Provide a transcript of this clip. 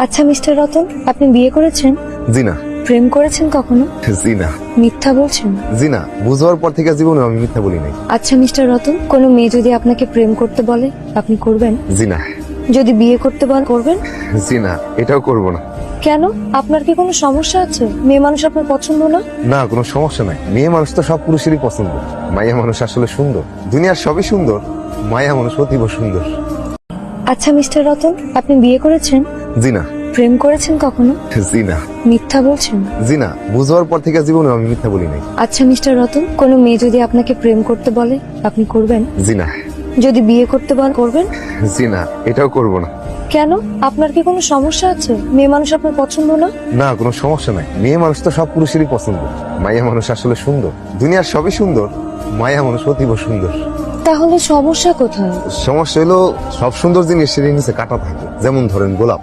আচ্ছা মিস্টার রতন, আপনি বিয়ে করেছেন? জি না। প্রেম করেছেন কখনো? জি না। মিথ্যা বলছেন? জি না, বুঝার পর থেকে জীবনে আমি মিথ্যা বলি নাই। আচ্ছা মিস্টার রতন, কোনো মেয়ে যদি আপনাকে প্রেম করতে বলে আপনি করবেন? জি না। যদি বিয়ে করতে বলে করবেন? জি না, এটাও করব না। কেন? আপনার কি কোনো সমস্যা আছে? মেয়ে মানুষ আপনার পছন্দ না? না, কোনো সমস্যা নাই। মেয়ে মানুষ তো সব পুরুষেরই পছন্দ। মায়া মানুষ আসলে সুন্দর। দুনিয়ার সবই সুন্দর, মায়া মানুষ অতীব সুন্দর। আচ্ছা মিস্টার রতন, আপনি বিয়ে করেছেন? জি না। প্রেম করেছেন কখনো? জি না। মিথ্যা বলছেন? জি না, বুঝার পর থেকে জীবনে আমি মিথ্যা বলি নাই। আচ্ছা মিস্টার রতন, কোনো মেয়ে যদি আপনাকে প্রেম করতে বলে আপনি করবেন? জি না। যদি বিয়ে করতে বলে করবেন? জি না, এটাও করব না। কেন? আপনার কি কোনো সমস্যা আছে? মেয়ে মানুষ আপনার পছন্দ না? না, কোনো সমস্যা নাই। মেয়ে মানুষ তো সব পুরুষেরই পছন্দ। মায়া মানুষ আসলে সুন্দর। দুনিয়ার সবই সুন্দর, মায়া মানুষ অতীব সুন্দর। তাহলে সমস্যা কোথায়? সমস্যা হলো সব সুন্দর জিনিসের নিচে কাটা থাকে, যেমন ধরেন গোলাপ।